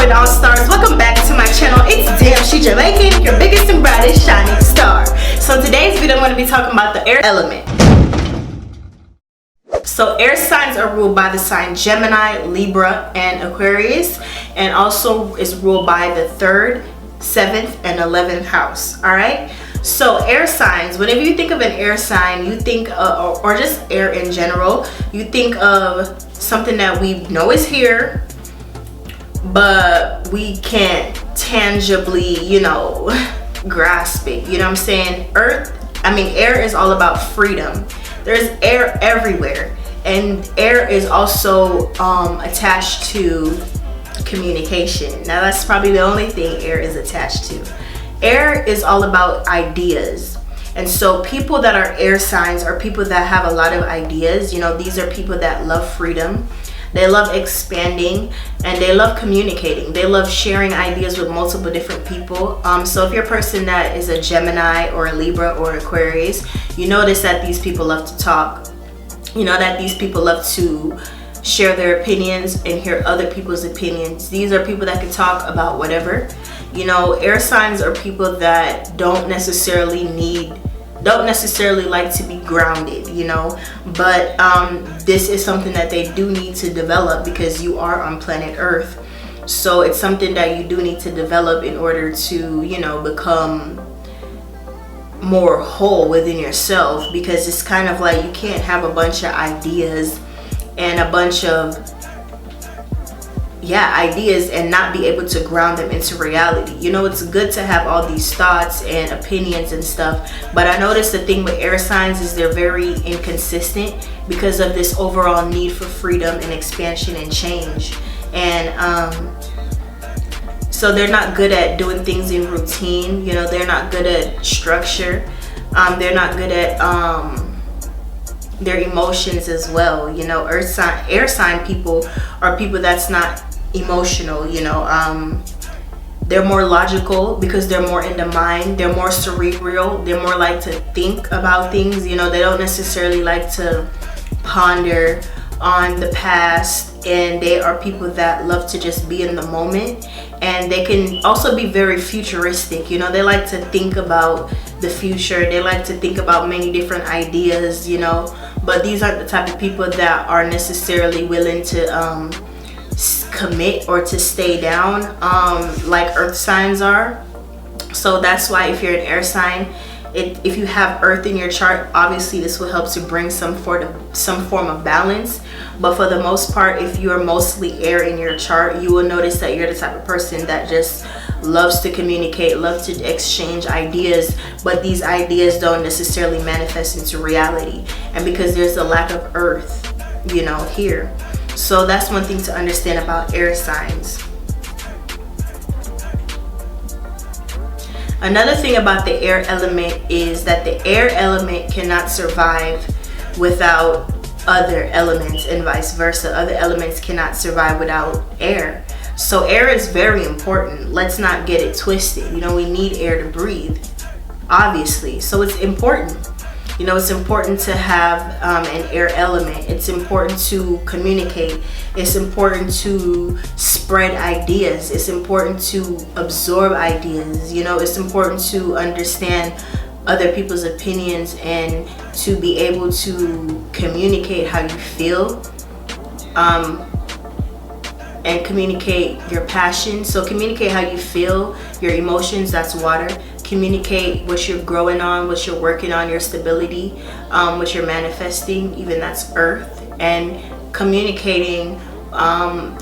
going on, stars? Welcome back to my channel. It's DAMNSHEJAMAICAN, your biggest and brightest shining star. So today's video I'm going to be talking about the air element. So air signs are ruled by the sign Gemini, Libra, and Aquarius, and also is ruled by the 3rd, 7th, and 11th house. All right. So air signs, whenever you think of an air sign, you think or just air in general, you think of something that we know is here, but we can't tangibly, grasp it. You know what I'm saying? Air is all about freedom. There's air everywhere, and air is also attached to communication. Now that's probably the only thing air is attached to. Air is all about ideas. And so people that are air signs are people that have a lot of ideas. These are people that love freedom. They love expanding, and they love communicating. They love sharing ideas with multiple different people. So if you're a person that is a Gemini or a Libra or Aquarius, you notice that these people love to talk. You know that these people love to share their opinions and hear other people's opinions. These are people that can talk about whatever. Air signs are people that don't necessarily like to be grounded, but this is something that they do need to develop because you are on planet Earth. So it's something that you do need to develop in order to, become more whole within yourself, because it's kind of like you can't have a bunch of ideas and a bunch of ideas and not be able to ground them into reality. It's good to have all these thoughts and opinions and stuff, but I noticed the thing with air signs is they're very inconsistent because of this overall need for freedom and expansion and change. And so they're not good at doing things in routine. They're not good at structure. They're not good at their emotions as well. Air sign people are people that's not emotional. They're more logical because they're more in the mind. They're more cerebral. They're more like to think about things. They don't necessarily like to ponder on the past, and they are people that love to just be in the moment. And they can also be very futuristic. They like to think about the future. They like to think about many different ideas, but these aren't the type of people that are necessarily willing to commit or to stay down like earth signs are. So that's why if you're an air sign, if you have earth in your chart, obviously this will help to bring some form of balance. But for the most part, if you are mostly air in your chart, you will notice that you're the type of person that just loves to communicate, loves to exchange ideas, but these ideas don't necessarily manifest into reality. And because there's a lack of earth, here. So that's one thing to understand about air signs. Another thing about the air element is that the air element cannot survive without other elements, and vice versa. Other elements cannot survive without air. So air is very important. Let's not get it twisted. We need air to breathe, obviously. So it's important. It's important to have an air element. It's important to communicate. It's important to spread ideas. It's important to absorb ideas. It's important to understand other people's opinions and to be able to communicate how you feel and communicate your passion. So communicate how you feel, your emotions, that's water. Communicate what you're growing on, what you're working on, your stability, what you're manifesting, even that's earth. And communicating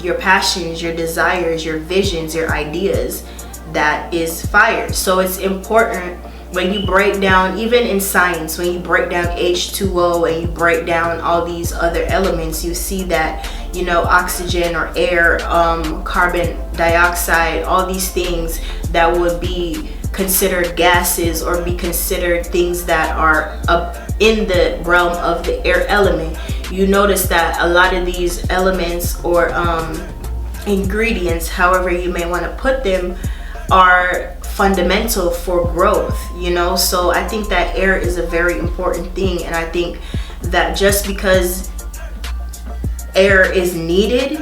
your passions, your desires, your visions, your ideas, that is fire. So it's important when you break down, even in science, when you break down H2O and you break down all these other elements, you see that oxygen or air, carbon dioxide, all these things that would be considered gases or be considered things that are up in the realm of the air element. You notice that a lot of these elements or ingredients, however you may want to put them, are fundamental for growth. So I think that air is a very important thing, and I think that just because air is needed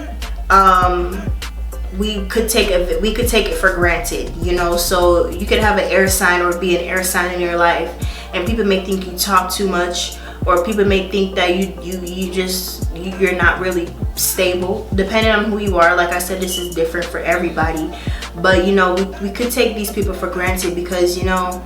we could take it for granted, you know. So you could have an air sign or be an air sign in your life, and people may think you talk too much, or people may think that you're not really stable, depending on who you are. Like I said, this is different for everybody, but you know, we could take these people for granted, because you know,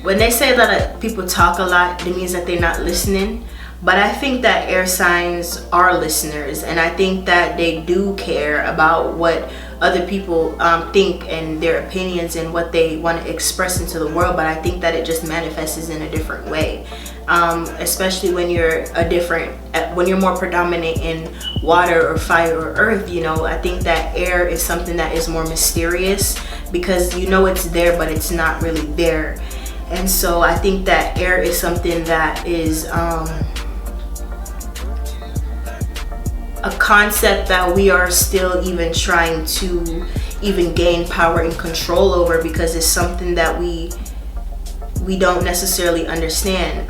when they say that people talk a lot, it means that they're not listening. But I think that air signs are listeners, and I think that they do care about what other people think and their opinions and what they want to express into the world. But I think that it just manifests in a different way, especially when you're more predominant in water or fire or earth. You know, I think that air is something that is more mysterious, because you know it's there, but it's not really there. And so I think that air is something that is a concept that we are still even trying to even gain power and control over, because it's something that we don't necessarily understand.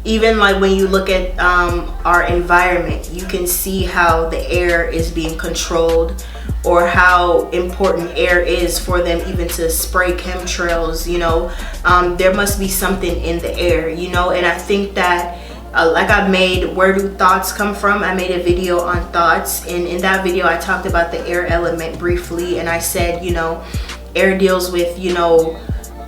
Even like when you look at our environment, you can see how the air is being controlled, or how important air is for them even to spray chemtrails, you know. There must be something in the air, you know. And I think that like I made Where Do Thoughts Come From? I made a video on thoughts, and in that video I talked about the air element briefly, and I said, you know, air deals with, you know,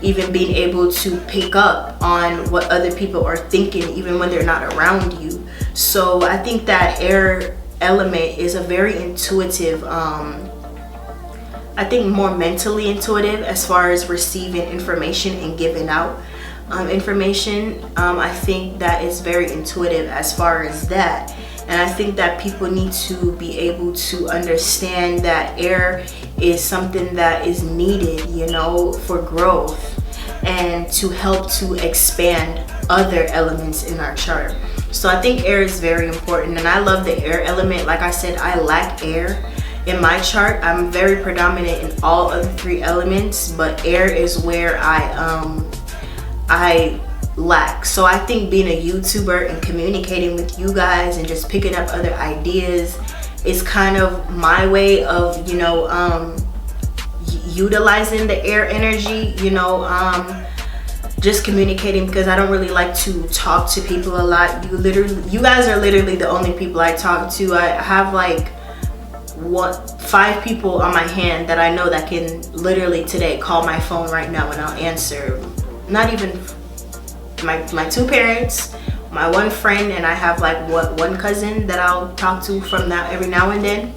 even being able to pick up on what other people are thinking even when they're not around you. So I think that air element is a very intuitive, I think more mentally intuitive as far as receiving information and giving out information. I think that is very intuitive as far as that. And I think that people need to be able to understand that air is something that is needed, you know, for growth and to help to expand other elements in our chart. So I think air is very important, and I love the air element. Like I said, I lack air in my chart. I'm very predominant in all other three elements, but air is where I lack. So I think being a YouTuber and communicating with you guys and just picking up other ideas is kind of my way of, you know, utilizing the air energy, you know, just communicating, because I don't really like to talk to people a lot. You guys are literally the only people I talk to. I have like 5 people on my hand that I know that can literally today call my phone right now and I'll answer. Not even my 2 parents, my 1 friend, and I have like 1 cousin that I'll talk to from now every now and then.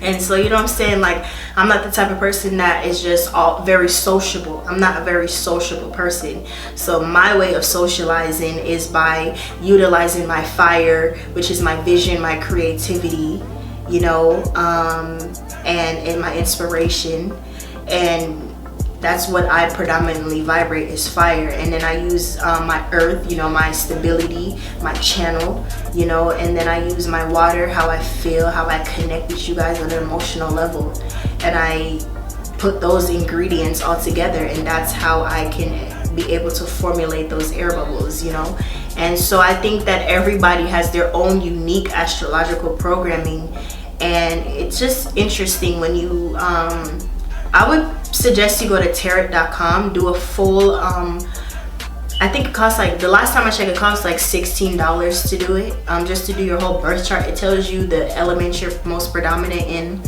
And so, you know what I'm saying, like, I'm not the type of person that is just all very sociable. I'm not a very sociable person. So my way of socializing is by utilizing my fire, which is my vision, my creativity, you know, and my inspiration. And that's what I predominantly vibrate, is fire. And then I use my earth, you know, my stability, my channel, you know, and then I use my water, how I feel, how I connect with you guys on an emotional level. And I put those ingredients all together, and that's how I can be able to formulate those air bubbles, you know. And so I think that everybody has their own unique astrological programming, and it's just interesting when you I would suggest you go to tarot.com, do a full I think it costs, like, the last time I checked, it costs like $16 to do it, just to do your whole birth chart. It tells you the elements you're most predominant in.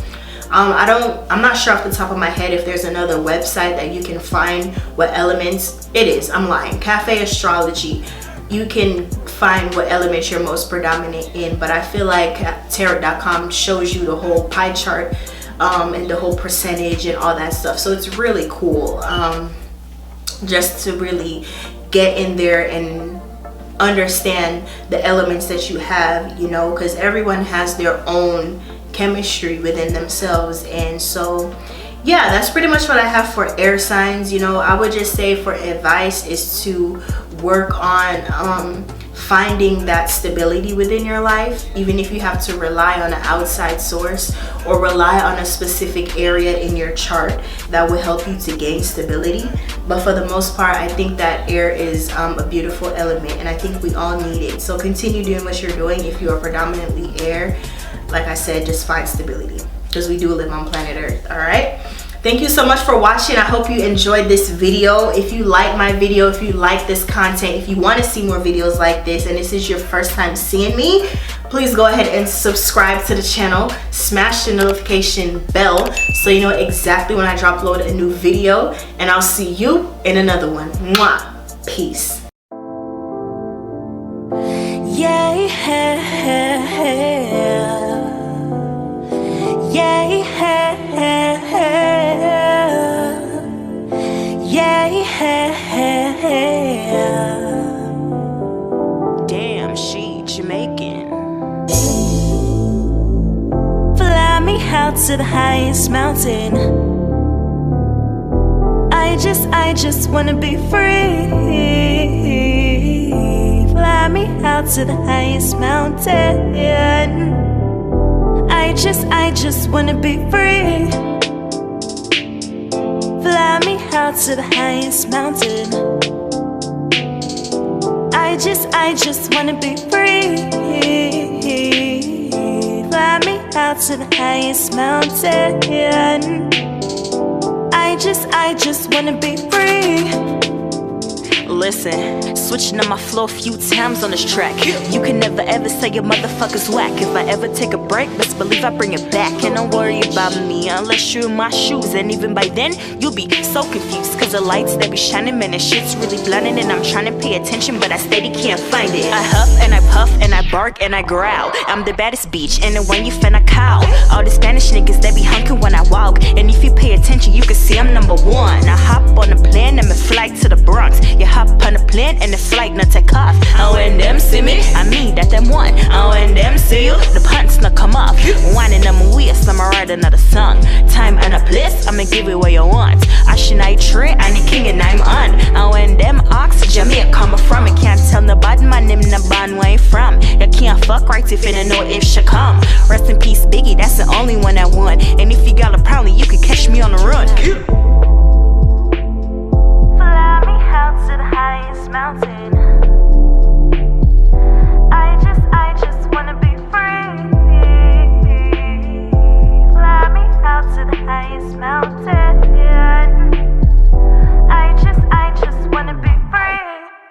I'm not sure off the top of my head if there's another website that you can find what elements it is. I'm lying. Cafe Astrology. You can find what elements you're most predominant in, but I feel like tarot.com shows you the whole pie chart, and the whole percentage and all that stuff. So it's really cool, just to really get in there and understand the elements that you have, you know, because everyone has their own chemistry within themselves. And so yeah, that's pretty much what I have for air signs. You know, I would just say for advice is to work on finding that stability within your life, even if you have to rely on an outside source or rely on a specific area in your chart that will help you to gain stability. But for the most part, I think that air is a beautiful element, and I think we all need it. So continue doing what you're doing. If you are predominantly air, like I said, just find stability. because we do live on planet Earth. All right. Thank you so much for watching. I hope you enjoyed this video. If you like my video, if you like this content, if you want to see more videos like this, and this is your first time seeing me, please go ahead and subscribe to the channel. Smash the notification bell so you know exactly when I upload a new video. And I'll see you in another one. Mwah. Peace. Yeah, yeah, yeah, damn, she Jamaican. Fly me out to the highest mountain. I just wanna be free. Fly me out to the highest mountain. I just wanna be free. Fly me out to the highest mountain. I just wanna be free. Fly me out to the highest mountain. I just wanna be free. Listen, switching up my flow a few times on this track. You can never ever say your motherfucker's whack. If I ever take a break, best believe I bring it back. And don't worry about me unless you're in my shoes. And even by then, you'll be so confused. Cause the lights that be shining, man, this shit's really blinding. And I'm trying to pay attention, but I steady can't find it. I huff and I puff and I bark and I growl. I'm the baddest bitch, and the one you finna call. All the Spanish niggas, they be hunkin' when I walk. And if you pay attention, you can see I'm number one. I hop on a plane and me flight to the Bronx. You hop on a plane and the flight not take off. And when them see me, I mean that them one. And when them see you, the pants not come off. Winding them waist, I'ma write another song. Time and a place, I'ma give it what you want. I should I tree, I'm the king and I'm on. And when them ox, Jamaica come from. You can't tell nobody my name, no band where I'm from. You can't fuck right if you don't know if she come. Rest in peace, Biggie, that's the only one I want. And if you got a problem, you can catch me on the run.